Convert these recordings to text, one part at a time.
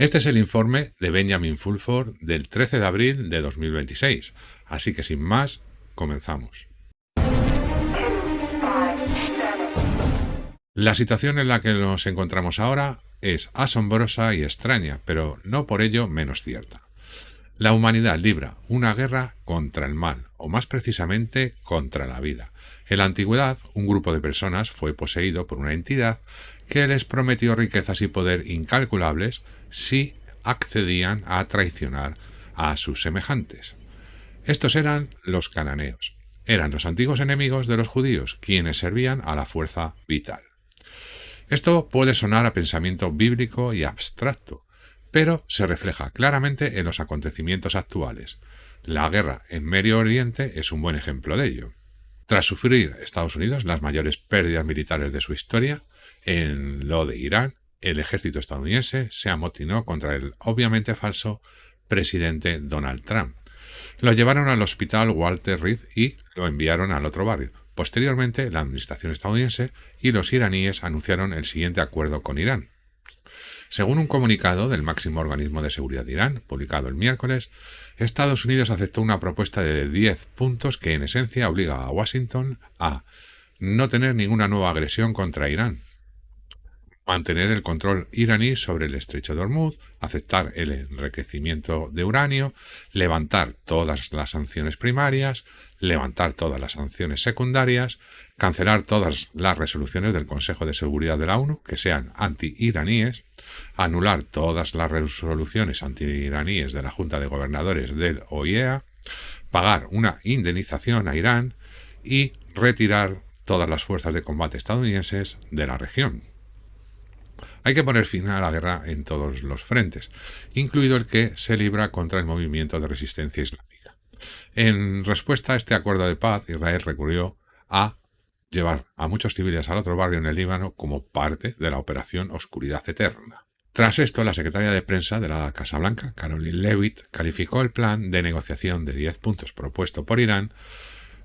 Este es el informe de Benjamin Fulford del 13 de abril de 2026, así que sin más, comenzamos. La situación en la que nos encontramos ahora es asombrosa y extraña, pero no por ello menos cierta. La humanidad libra una guerra contra el mal, o más precisamente contra la vida. En la antigüedad, un grupo de personas fue poseído por una entidad que les prometió riquezas y poder incalculables si accedían a traicionar a sus semejantes. Estos eran los cananeos. Eran los antiguos enemigos de los judíos, quienes servían a la fuerza vital. Esto puede sonar a pensamiento bíblico y abstracto, pero se refleja claramente en los acontecimientos actuales. La guerra en Medio Oriente es un buen ejemplo de ello. Tras sufrir Estados Unidos las mayores pérdidas militares de su historia, en lo de Irán, el ejército estadounidense se amotinó contra el obviamente falso presidente Donald Trump. Lo llevaron al hospital Walter Reed y lo enviaron al otro barrio. Posteriormente, la administración estadounidense y los iraníes anunciaron el siguiente acuerdo con Irán. Según un comunicado del máximo organismo de seguridad de Irán, publicado el miércoles, Estados Unidos aceptó una propuesta de 10 puntos que en esencia obliga a Washington a no tener ninguna nueva agresión contra Irán, mantener el control iraní sobre el estrecho de Hormuz, aceptar el enriquecimiento de uranio, levantar todas las sanciones primarias, levantar todas las sanciones secundarias, cancelar todas las resoluciones del Consejo de Seguridad de la ONU que sean anti-iraníes, anular todas las resoluciones anti-iraníes de la Junta de Gobernadores del OIEA, pagar una indemnización a Irán y retirar todas las fuerzas de combate estadounidenses de la región. Hay que poner fin a la guerra en todos los frentes, incluido el que se libra contra el movimiento de resistencia islámica. En respuesta a este acuerdo de paz, Israel recurrió a llevar a muchos civiles al otro barrio en el Líbano como parte de la operación Oscuridad Eterna. Tras esto, la secretaria de prensa de la Casa Blanca, Caroline Leavitt, calificó el plan de negociación de 10 puntos propuesto por Irán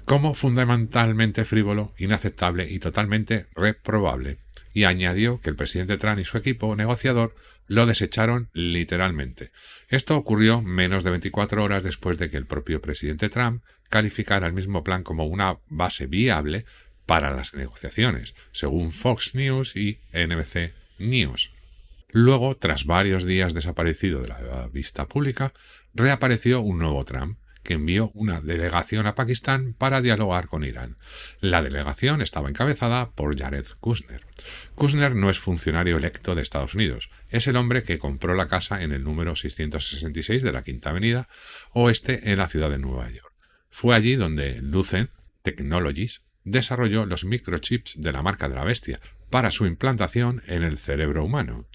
como fundamentalmente frívolo, inaceptable y totalmente reprobable, y añadió que el presidente Trump y su equipo negociador lo desecharon literalmente. Esto ocurrió menos de 24 horas después de que el propio presidente Trump calificara el mismo plan como una base viable para las negociaciones, según Fox News y NBC News. Luego, tras varios días desaparecido de la vista pública, reapareció un nuevo Trump, que envió una delegación a Pakistán para dialogar con Irán. La delegación estaba encabezada por Jared Kushner. Kushner no es funcionario electo de Estados Unidos, es el hombre que compró la casa en el número 666 de la Quinta Avenida Oeste en la ciudad de Nueva York. Fue allí donde Lucent Technologies desarrolló los microchips de la marca de la bestia para su implantación en el cerebro humano.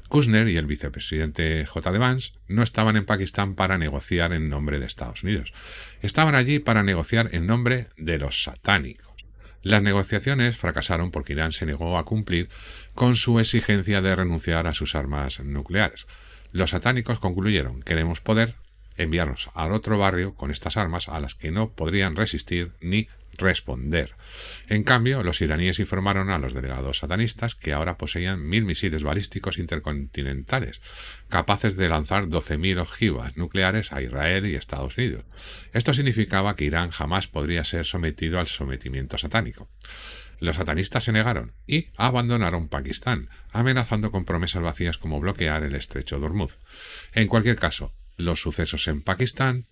Kushner y el vicepresidente J.D. Vance no estaban en Pakistán para negociar en nombre de Estados Unidos. Estaban allí para negociar en nombre de los satánicos. Las negociaciones fracasaron porque Irán se negó a cumplir con su exigencia de renunciar a sus armas nucleares. Los satánicos concluyeron: queremos poder enviarnos al otro barrio con estas armas a las que no podrían resistir ni responder. En cambio, los iraníes informaron a los delegados satanistas que ahora poseían 1000 misiles balísticos intercontinentales, capaces de lanzar 12.000 ojivas nucleares a Israel y Estados Unidos. Esto significaba que Irán jamás podría ser sometido al sometimiento satánico. Los satanistas se negaron y abandonaron Pakistán, amenazando con promesas vacías como bloquear el estrecho de Hormuz. En cualquier caso, los sucesos en Pakistán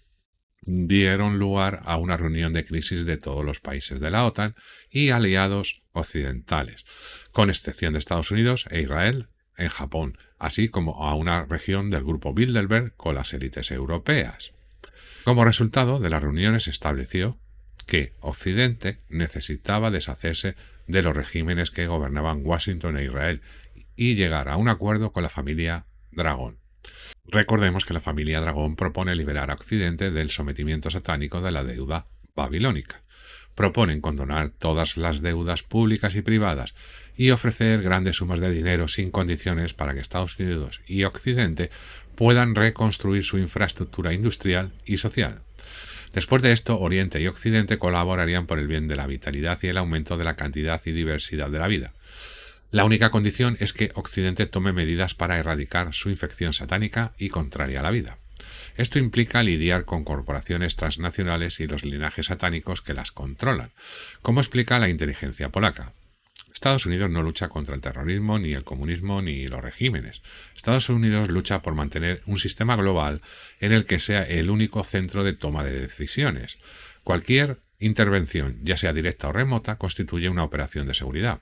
dieron lugar a una reunión de crisis de todos los países de la OTAN y aliados occidentales, con excepción de Estados Unidos e Israel en Japón, así como a una región del grupo Bilderberg con las élites europeas. Como resultado de las reuniones se estableció que Occidente necesitaba deshacerse de los regímenes que gobernaban Washington e Israel y llegar a un acuerdo con la familia Dragón. Recordemos que la familia Dragón propone liberar a Occidente del sometimiento satánico de la deuda babilónica. Proponen condonar todas las deudas públicas y privadas y ofrecer grandes sumas de dinero sin condiciones para que Estados Unidos y Occidente puedan reconstruir su infraestructura industrial y social. Después de esto, Oriente y Occidente colaborarían por el bien de la vitalidad y el aumento de la cantidad y diversidad de la vida. La única condición es que Occidente tome medidas para erradicar su infección satánica y contraria a la vida. Esto implica lidiar con corporaciones transnacionales y los linajes satánicos que las controlan, como explica la inteligencia polaca. Estados Unidos no lucha contra el terrorismo, ni el comunismo, ni los regímenes. Estados Unidos lucha por mantener un sistema global en el que sea el único centro de toma de decisiones. Cualquier intervención, ya sea directa o remota, constituye una operación de seguridad.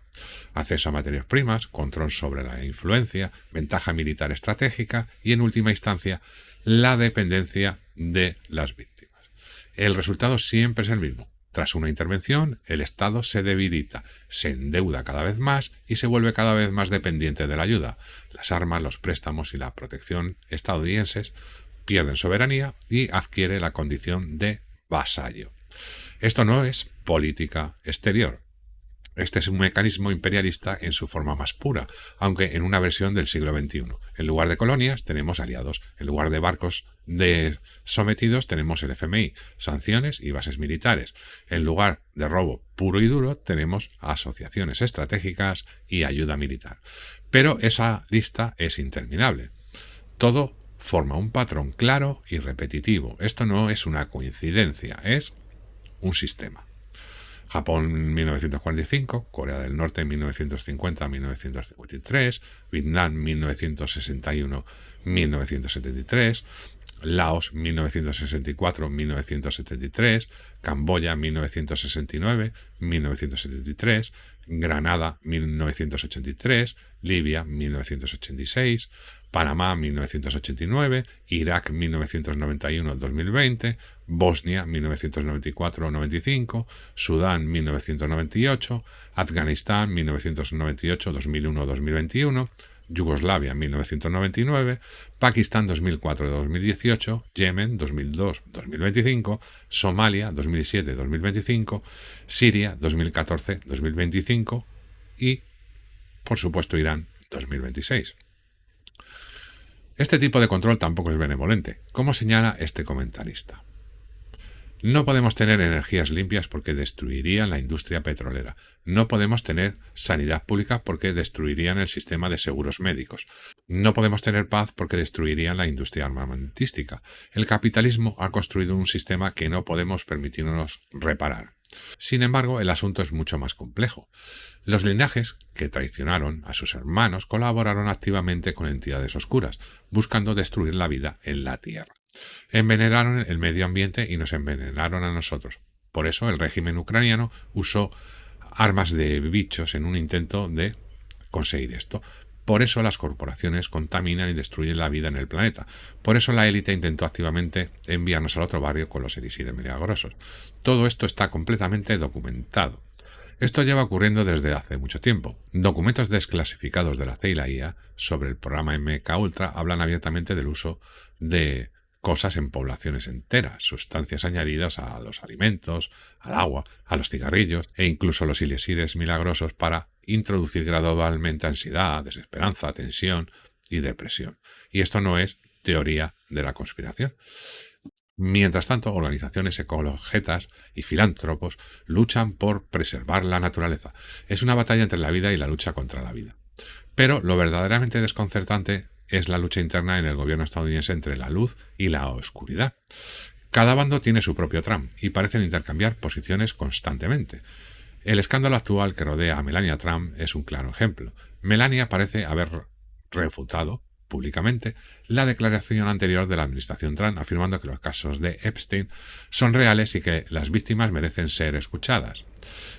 Acceso a materias primas, control sobre la influencia, ventaja militar estratégica y, en última instancia, la dependencia de las víctimas. El resultado siempre es el mismo. Tras una intervención, el Estado se debilita, se endeuda cada vez más y se vuelve cada vez más dependiente de la ayuda. Las armas, los préstamos y la protección estadounidenses pierden soberanía y adquiere la condición de vasallo. Esto no es política exterior. Este es un mecanismo imperialista en su forma más pura, aunque en una versión del siglo XXI. En lugar de colonias tenemos aliados, en lugar de barcos sometidos tenemos el FMI, sanciones y bases militares. En lugar de robo puro y duro tenemos asociaciones estratégicas y ayuda militar. Pero esa lista es interminable. Todo forma un patrón claro y repetitivo. Esto no es una coincidencia, es un sistema. Japón 1945, Corea del Norte 1950-1953, Vietnam 1961-1973, Laos 1964-1973, Camboya 1969-1973, Granada 1983, Libia 1986, Panamá 1989, Irak 1991-2020, Bosnia 1994-95, Sudán 1998, Afganistán 1998-2001-2021, Yugoslavia 1999, Pakistán 2004-2018, Yemen 2002-2025, Somalia 2007-2025, Siria 2014-2025 y, por supuesto, Irán 2026. Este tipo de control tampoco es benevolente, como señala este comentarista. No podemos tener energías limpias porque destruirían la industria petrolera. No podemos tener sanidad pública porque destruirían el sistema de seguros médicos. No podemos tener paz porque destruirían la industria armamentística. El capitalismo ha construido un sistema que no podemos permitirnos reparar. Sin embargo, el asunto es mucho más complejo. Los linajes que traicionaron a sus hermanos colaboraron activamente con entidades oscuras, buscando destruir la vida en la Tierra. Envenenaron el medio ambiente y nos envenenaron a nosotros. Por eso el régimen ucraniano usó armas de bichos en un intento de conseguir esto. Por eso las corporaciones contaminan y destruyen la vida en el planeta. Por eso la élite intentó activamente enviarnos al otro barrio con los elixires milagrosos. Todo esto está completamente documentado. Esto lleva ocurriendo desde hace mucho tiempo. Documentos desclasificados de la CIA y la IA sobre el programa MKUltra hablan abiertamente del uso de cosas en poblaciones enteras, sustancias añadidas a los alimentos, al agua, a los cigarrillos e incluso los elixires milagrosos para introducir gradualmente ansiedad, desesperanza, tensión y depresión. Y esto no es teoría de la conspiración. Mientras tanto, organizaciones ecologistas y filántropos luchan por preservar la naturaleza. Es una batalla entre la vida y la lucha contra la vida. Pero lo verdaderamente desconcertante es la lucha interna en el gobierno estadounidense entre la luz y la oscuridad. Cada bando tiene su propio Trump y parecen intercambiar posiciones constantemente. El escándalo actual que rodea a Melania Trump es un claro ejemplo. Melania parece haber refutado públicamente la declaración anterior de la administración Trump, afirmando que los casos de Epstein son reales y que las víctimas merecen ser escuchadas.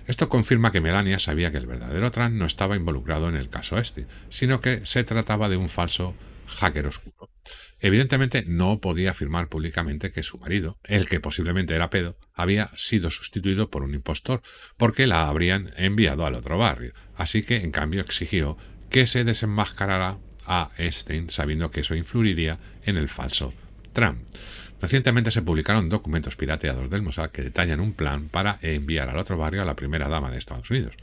Esto confirma que Melania sabía que el verdadero Trump no estaba involucrado en el caso Epstein, sino que se trataba de un falso hacker oscuro. Evidentemente no podía afirmar públicamente que su marido, el que posiblemente era pedo, había sido sustituido por un impostor, porque la habrían enviado al otro barrio. Así que, en cambio, exigió que se desenmascarara a Epstein, sabiendo que eso influiría en el falso Trump. Recientemente se publicaron documentos pirateados del Mossad que detallan un plan para enviar al otro barrio a la primera dama de Estados Unidos.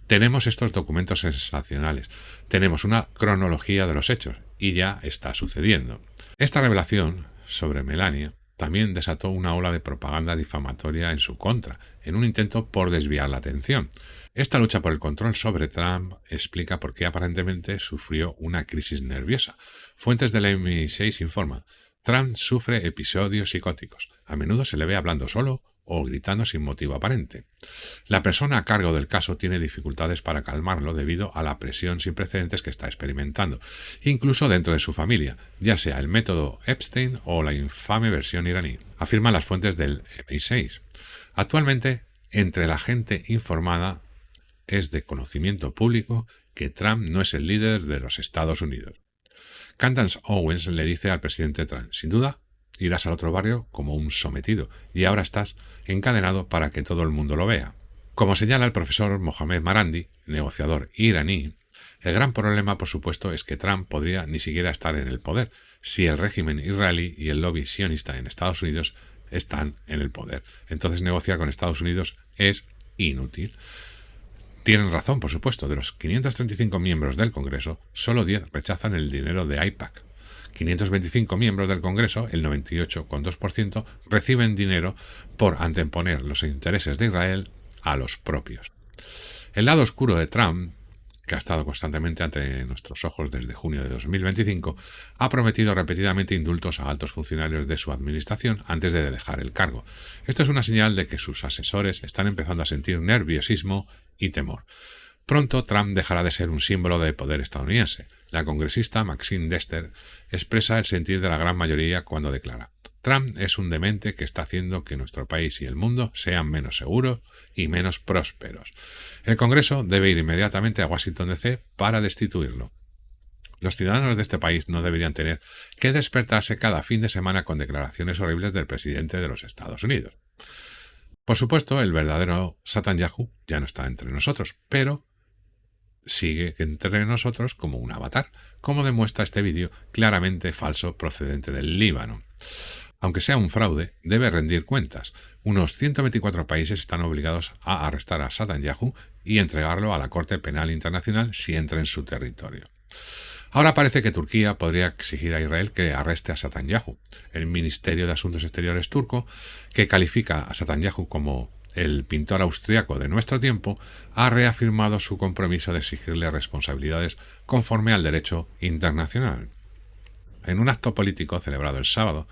Tenemos estos documentos sensacionales, tenemos una cronología de los hechos y ya está sucediendo. Esta revelación sobre Melania también desató una ola de propaganda difamatoria en su contra, en un intento por desviar la atención. Esta lucha por el control sobre Trump explica por qué aparentemente sufrió una crisis nerviosa. Fuentes del MI6 informan: Trump sufre episodios psicóticos. A menudo se le ve hablando solo o gritando sin motivo aparente. La persona a cargo del caso tiene dificultades para calmarlo debido a la presión sin precedentes que está experimentando, incluso dentro de su familia, ya sea el método Epstein o la infame versión iraní, afirman las fuentes del MI6. Actualmente, entre la gente informada es de conocimiento público que Trump no es el líder de los Estados Unidos. Candace Owens le dice al presidente Trump: sin duda, irás al otro barrio como un sometido y ahora estás encadenado para que todo el mundo lo vea. Como señala el profesor Mohamed Marandi, negociador iraní, el gran problema, por supuesto, es que Trump podría ni siquiera estar en el poder si el régimen israelí y el lobby sionista en Estados Unidos están en el poder. Entonces negociar con Estados Unidos es inútil. Tienen razón, por supuesto. De los 535 miembros del Congreso, solo 10 rechazan el dinero de AIPAC. 525 miembros del Congreso, el 98,2%, reciben dinero por anteponer los intereses de Israel a los propios. El lado oscuro de Trump, que ha estado constantemente ante nuestros ojos desde junio de 2025, ha prometido repetidamente indultos a altos funcionarios de su administración antes de dejar el cargo. Esto es una señal de que sus asesores están empezando a sentir nerviosismo y temor. Pronto Trump dejará de ser un símbolo de poder estadounidense. La congresista Maxine Dexter expresa el sentir de la gran mayoría cuando declara: Trump es un demente que está haciendo que nuestro país y el mundo sean menos seguros y menos prósperos. El Congreso debe ir inmediatamente a Washington DC para destituirlo. Los ciudadanos de este país no deberían tener que despertarse cada fin de semana con declaraciones horribles del presidente de los Estados Unidos. Por supuesto, el verdadero Netanyahu ya no está entre nosotros, pero sigue entre nosotros como un avatar, como demuestra este vídeo claramente falso procedente del Líbano. Aunque sea un fraude, debe rendir cuentas. Unos 124 países están obligados a arrestar a Netanyahu y entregarlo a la Corte Penal Internacional si entra en su territorio. Ahora parece que Turquía podría exigir a Israel que arreste a Netanyahu. El Ministerio de Asuntos Exteriores turco, que califica a Netanyahu como el pintor austriaco de nuestro tiempo, ha reafirmado su compromiso de exigirle responsabilidades conforme al derecho internacional. En un acto político celebrado el sábado,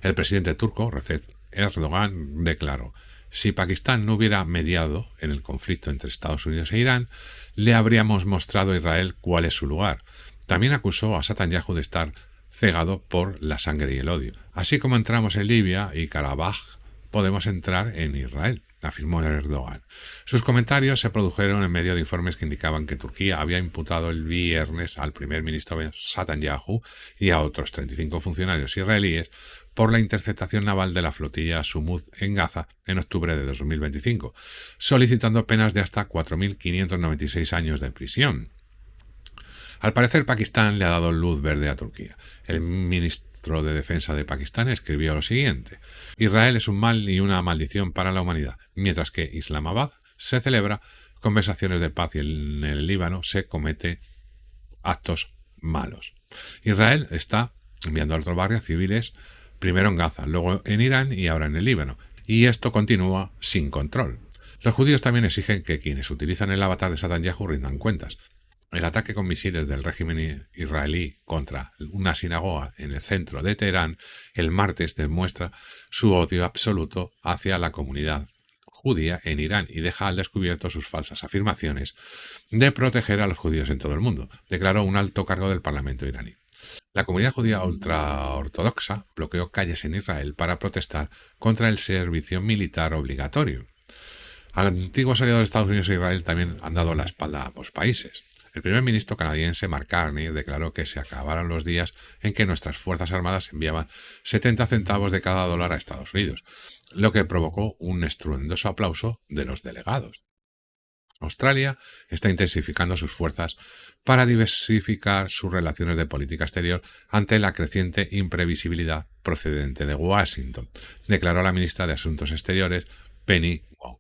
el presidente turco, Recep Erdogan, declaró: si Pakistán no hubiera mediado en el conflicto entre Estados Unidos e Irán, le habríamos mostrado a Israel cuál es su lugar. También acusó a Netanyahu de estar cegado por la sangre y el odio. Así como entramos en Libia y Karabaj, podemos entrar en Israel, afirmó Erdogan. Sus comentarios se produjeron en medio de informes que indicaban que Turquía había imputado el viernes al primer ministro Netanyahu y a otros 35 funcionarios israelíes por la interceptación naval de la flotilla Sumud en Gaza en octubre de 2025, solicitando penas de hasta 4.596 años de prisión. Al parecer, Pakistán le ha dado luz verde a Turquía. El ministro de Defensa de Pakistán escribió lo siguiente: Israel es un mal y una maldición para la humanidad, mientras que Islamabad se celebra conversaciones de paz y en el Líbano se comete actos malos. Israel está enviando a otro barrio civiles, primero en Gaza, luego en Irán y ahora en el Líbano, y esto continúa sin control. Los judíos también exigen que quienes utilizan el avatar de Netanyahu rindan cuentas. El ataque con misiles del régimen israelí contra una sinagoga en el centro de Teherán el martes demuestra su odio absoluto hacia la comunidad judía en Irán y deja al descubierto sus falsas afirmaciones de proteger a los judíos en todo el mundo, declaró un alto cargo del Parlamento iraní. La comunidad judía ultraortodoxa bloqueó calles en Israel para protestar contra el servicio militar obligatorio. Antiguos aliados de Estados Unidos e Israel también han dado la espalda a ambos países. El primer ministro canadiense Mark Carney declaró que se acabaron los días en que nuestras Fuerzas Armadas enviaban 70 centavos de cada dólar a Estados Unidos, lo que provocó un estruendoso aplauso de los delegados. Australia está intensificando sus fuerzas para diversificar sus relaciones de política exterior ante la creciente imprevisibilidad procedente de Washington, declaró la ministra de Asuntos Exteriores Penny Wong.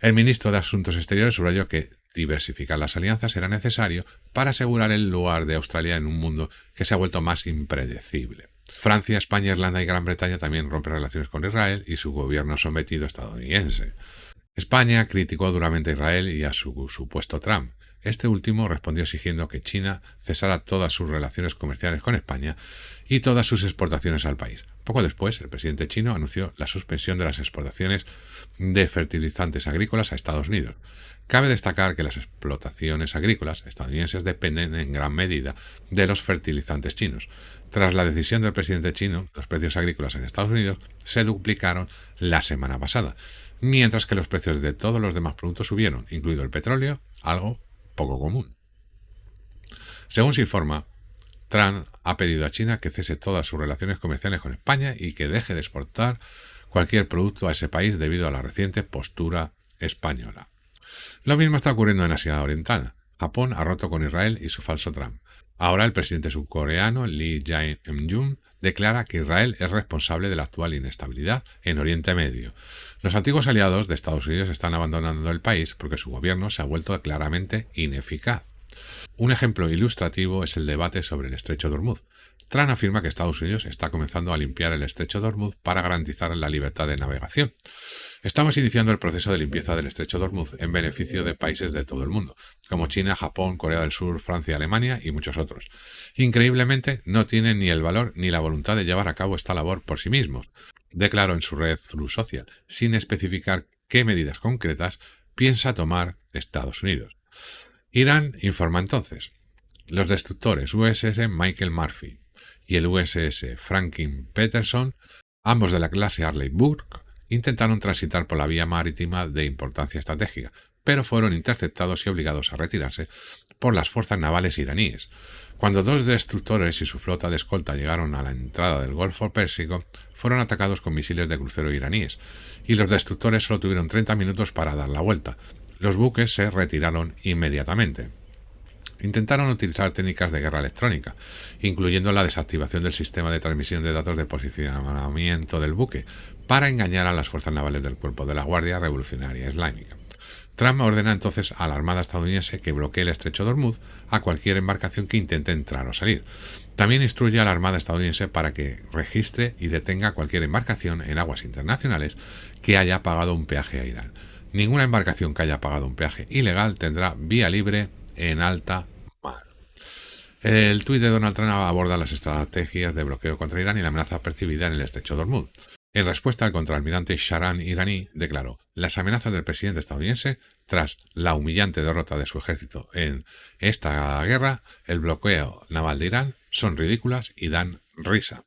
El ministro de Asuntos Exteriores subrayó que diversificar las alianzas era necesario para asegurar el lugar de Australia en un mundo que se ha vuelto más impredecible. Francia, España, Irlanda y Gran Bretaña también rompen relaciones con Israel y su gobierno sometido estadounidense. España criticó duramente a Israel y a su supuesto Trump. Este último respondió exigiendo que China cesara todas sus relaciones comerciales con España y todas sus exportaciones al país. Poco después, el presidente chino anunció la suspensión de las exportaciones de fertilizantes agrícolas a Estados Unidos. Cabe destacar que las explotaciones agrícolas estadounidenses dependen en gran medida de los fertilizantes chinos. Tras la decisión del presidente chino, los precios agrícolas en Estados Unidos se duplicaron la semana pasada, mientras que los precios de todos los demás productos subieron, incluido el petróleo, algo poco común. Según se informa, Trump ha pedido a China que cese todas sus relaciones comerciales con España y que deje de exportar cualquier producto a ese país debido a la reciente postura española. Lo mismo está ocurriendo en Asia Oriental. Japón ha roto con Israel y su falso Trump. Ahora el presidente surcoreano Lee Jae-myung declara que Israel es responsable de la actual inestabilidad en Oriente Medio. Los antiguos aliados de Estados Unidos están abandonando el país porque su gobierno se ha vuelto claramente ineficaz. Un ejemplo ilustrativo es el debate sobre el estrecho de Hormuz. Trump afirma que Estados Unidos está comenzando a limpiar el estrecho de Hormuz para garantizar la libertad de navegación. Estamos iniciando el proceso de limpieza del estrecho de Hormuz en beneficio de países de todo el mundo, como China, Japón, Corea del Sur, Francia, Alemania y muchos otros. Increíblemente, no tienen ni el valor ni la voluntad de llevar a cabo esta labor por sí mismos, declaró en su red Truth Social, sin especificar qué medidas concretas piensa tomar Estados Unidos. Irán informa entonces. Los destructores USS Michael Murphy y el USS Franklin Peterson, ambos de la clase Arleigh Burke, intentaron transitar por la vía marítima de importancia estratégica, pero fueron interceptados y obligados a retirarse por las fuerzas navales iraníes. Cuando dos destructores y su flota de escolta llegaron a la entrada del Golfo Pérsico, fueron atacados con misiles de crucero iraníes, y los destructores solo tuvieron 30 minutos para dar la vuelta. Los buques se retiraron inmediatamente. Intentaron utilizar técnicas de guerra electrónica, incluyendo la desactivación del sistema de transmisión de datos de posicionamiento del buque, para engañar a las fuerzas navales del Cuerpo de la Guardia Revolucionaria Islámica. Trump ordena entonces a la Armada estadounidense que bloquee el estrecho de Hormuz a cualquier embarcación que intente entrar o salir. También instruye a la Armada estadounidense para que registre y detenga cualquier embarcación en aguas internacionales que haya pagado un peaje a Irán. Ninguna embarcación que haya pagado un peaje ilegal tendrá vía libre en alta mar. El tuit de Donald Trump aborda las estrategias de bloqueo contra Irán y la amenaza percibida en el estrecho de Hormuz. En respuesta, el contraalmirante Shahram Iraní declaró: las amenazas del presidente estadounidense tras la humillante derrota de su ejército en esta guerra, el bloqueo naval de Irán, son ridículas y dan risa.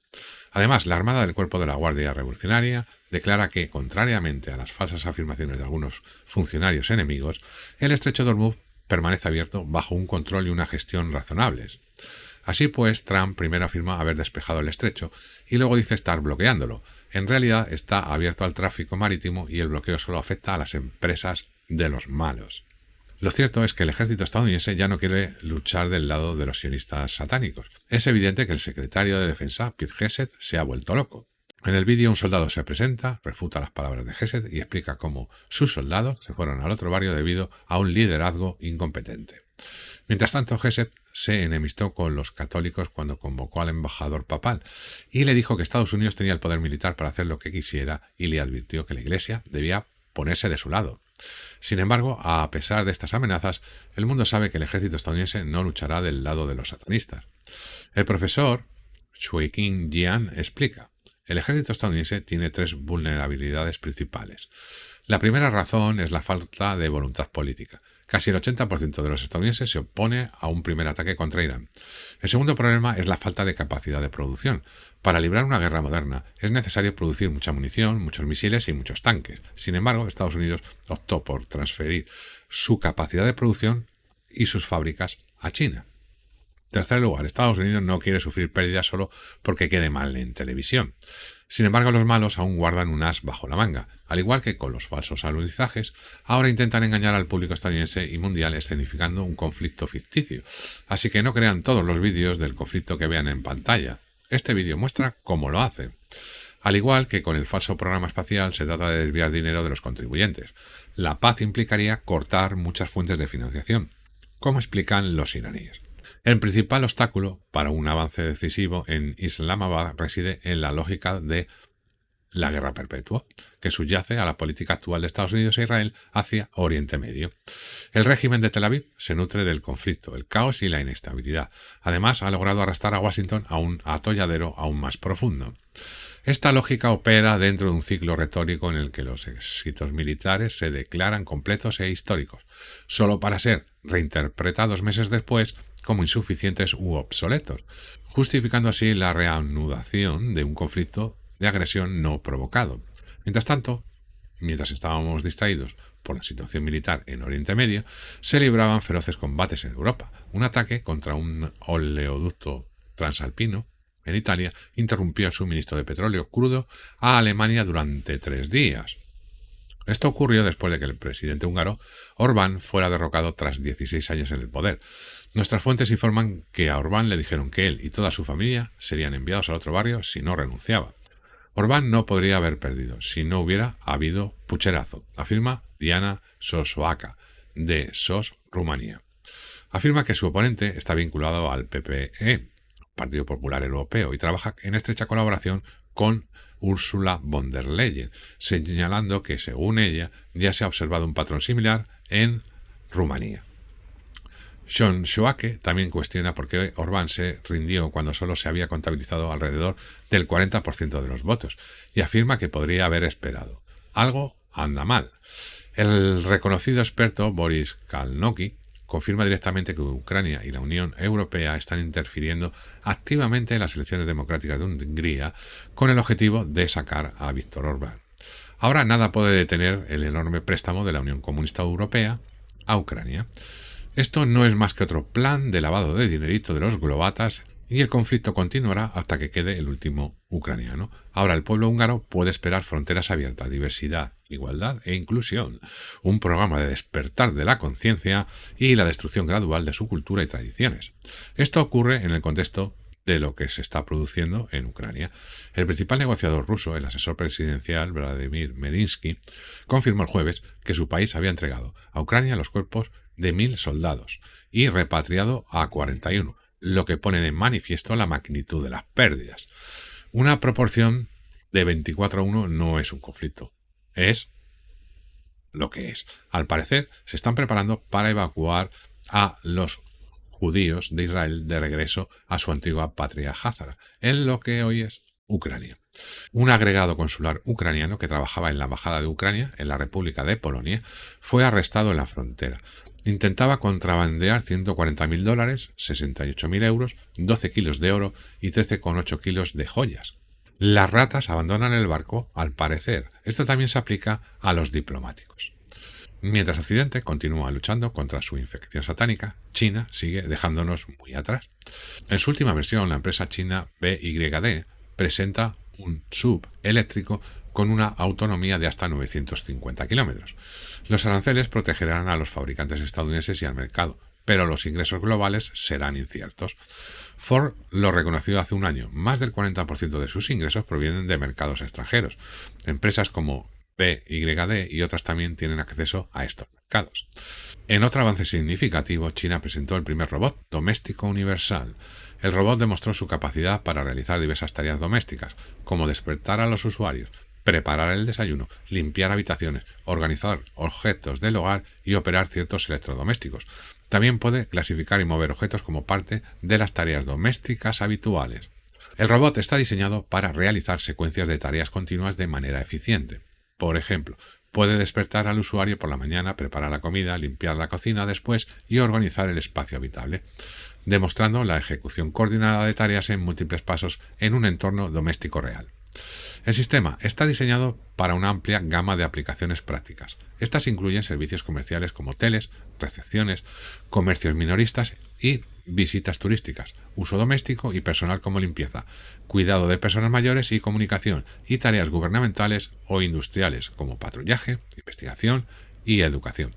Además, la Armada del Cuerpo de la Guardia Revolucionaria declara que, contrariamente a las falsas afirmaciones de algunos funcionarios enemigos, el estrecho de Hormuz permanece abierto bajo un control y una gestión razonables. Así pues, Trump primero afirma haber despejado el estrecho y luego dice estar bloqueándolo. En realidad está abierto al tráfico marítimo y el bloqueo solo afecta a las empresas de los malos. Lo cierto es que el ejército estadounidense ya no quiere luchar del lado de los sionistas satánicos. Es evidente que el secretario de Defensa, Pete Hegseth, se ha vuelto loco. En el vídeo un soldado se presenta, refuta las palabras de Hegseth y explica cómo sus soldados se fueron al otro barrio debido a un liderazgo incompetente. Mientras tanto, Hegseth se enemistó con los católicos cuando convocó al embajador papal y le dijo que Estados Unidos tenía el poder militar para hacer lo que quisiera y le advirtió que la Iglesia debía ponerse de su lado. Sin embargo, a pesar de estas amenazas, el mundo sabe que el ejército estadounidense no luchará del lado de los satanistas. El profesor Shui-King Jian explica: el ejército estadounidense tiene tres vulnerabilidades principales. La primera razón es la falta de voluntad política. Casi el 80% de los estadounidenses se opone a un primer ataque contra Irán. El segundo problema es la falta de capacidad de producción. Para librar una guerra moderna es necesario producir mucha munición, muchos misiles y muchos tanques. Sin embargo, Estados Unidos optó por transferir su capacidad de producción y sus fábricas a China. En tercer lugar, Estados Unidos no quiere sufrir pérdidas solo porque quede mal en televisión. Sin embargo, los malos aún guardan un as bajo la manga. Al igual que con los falsos alunizajes, ahora intentan engañar al público estadounidense y mundial escenificando un conflicto ficticio. Así que no crean todos los vídeos del conflicto que vean en pantalla. Este vídeo muestra cómo lo hacen. Al igual que con el falso programa espacial, se trata de desviar dinero de los contribuyentes. La paz implicaría cortar muchas fuentes de financiación, como explican los iraníes. El principal obstáculo para un avance decisivo en Islamabad reside en la lógica de la guerra perpetua, que subyace a la política actual de Estados Unidos e Israel hacia Oriente Medio. El régimen de Tel Aviv se nutre del conflicto, el caos y la inestabilidad. Además, ha logrado arrastrar a Washington a un atolladero aún más profundo. Esta lógica opera dentro de un ciclo retórico en el que los éxitos militares se declaran completos e históricos, solo para ser reinterpretados meses después como insuficientes u obsoletos, justificando así la reanudación de un conflicto de agresión no provocado. Mientras tanto, mientras estábamos distraídos por la situación militar en Oriente Medio, se libraban feroces combates en Europa. Un ataque contra un oleoducto transalpino en Italia interrumpió el suministro de petróleo crudo a Alemania durante 3 días. Esto ocurrió después de que el presidente húngaro Orbán fuera derrocado tras 16 años en el poder. Nuestras fuentes informan que a Orbán le dijeron que él y toda su familia serían enviados al otro barrio si no renunciaba. Orbán no podría haber perdido si no hubiera habido pucherazo, afirma Diana Sosoaca, de SOS Rumanía. Afirma que su oponente está vinculado al PPE, Partido Popular Europeo, y trabaja en estrecha colaboración con Ursula von der Leyen, señalando que, según ella, ya se ha observado un patrón similar en Rumanía. Sean Schoake también cuestiona por qué Orbán se rindió cuando solo se había contabilizado alrededor del 40% de los votos y afirma que podría haber esperado. Algo anda mal. El reconocido experto Boris Kalnoky confirma directamente que Ucrania y la Unión Europea están interfiriendo activamente en las elecciones democráticas de Hungría con el objetivo de sacar a Viktor Orbán. Ahora nada puede detener el enorme préstamo de la Unión Comunista Europea a Ucrania. Esto no es más que otro plan de lavado de dinerito de los globatas y el conflicto continuará hasta que quede el último ucraniano. Ahora el pueblo húngaro puede esperar fronteras abiertas, diversidad, igualdad e inclusión, un programa de despertar de la conciencia y la destrucción gradual de su cultura y tradiciones. Esto ocurre en el contexto de lo que se está produciendo en Ucrania. El principal negociador ruso, el asesor presidencial Vladimir Medinsky, confirmó el jueves que su país había entregado a Ucrania los cuerpos de 1.000 soldados y repatriado a 41, lo que pone de manifiesto la magnitud de las pérdidas. Una proporción de 24-1 no es un conflicto, es lo que es. Al parecer, se están preparando para evacuar a los judíos de Israel de regreso a su antigua patria házara, en lo que hoy es Ucrania. Un agregado consular ucraniano que trabajaba en la Embajada de Ucrania en la República de Polonia fue arrestado en la frontera. Intentaba contrabandear $140.000, 68.000 euros, 12 kilos de oro y 13,8 kilos de joyas. Las ratas abandonan el barco, al parecer. Esto también se aplica a los diplomáticos. Mientras Occidente continúa luchando contra su infección satánica, China sigue dejándonos muy atrás. En su última versión, la empresa china BYD presenta un SUV eléctrico con una autonomía de hasta 950 kilómetros. Los aranceles protegerán a los fabricantes estadounidenses y al mercado, pero los ingresos globales serán inciertos. Ford lo reconoció hace un año. Más del 40% de sus ingresos provienen de mercados extranjeros. Empresas como BYD y otras también tienen acceso a estos mercados. En otro avance significativo, China presentó el primer robot doméstico universal. El robot demostró su capacidad para realizar diversas tareas domésticas, como despertar a los usuarios, preparar el desayuno, limpiar habitaciones, organizar objetos del hogar y operar ciertos electrodomésticos. También puede clasificar y mover objetos como parte de las tareas domésticas habituales. El robot está diseñado para realizar secuencias de tareas continuas de manera eficiente. Por ejemplo, puede despertar al usuario por la mañana, preparar la comida, limpiar la cocina después y organizar el espacio habitable, demostrando la ejecución coordinada de tareas en múltiples pasos en un entorno doméstico real. El sistema está diseñado para una amplia gama de aplicaciones prácticas. Estas incluyen servicios comerciales como hoteles, recepciones, comercios minoristas y visitas turísticas, uso doméstico y personal como limpieza, cuidado de personas mayores y comunicación, y tareas gubernamentales o industriales como patrullaje, investigación y educación.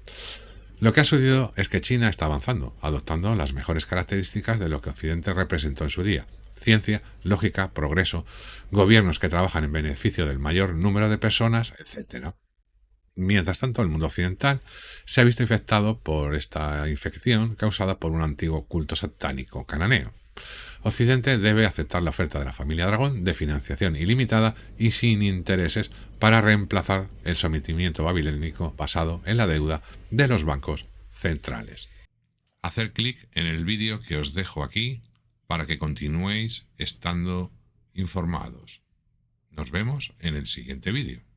Lo que ha sucedido es que China está avanzando, adoptando las mejores características de lo que Occidente representó en su día: ciencia, lógica, progreso, gobiernos que trabajan en beneficio del mayor número de personas, etc. Mientras tanto, el mundo occidental se ha visto infectado por esta infección causada por un antiguo culto satánico cananeo. Occidente debe aceptar la oferta de la familia Dragón de financiación ilimitada y sin intereses para reemplazar el sometimiento babilónico basado en la deuda de los bancos centrales. Hacer clic en el vídeo que os dejo aquí para que continuéis estando informados. Nos vemos en el siguiente vídeo.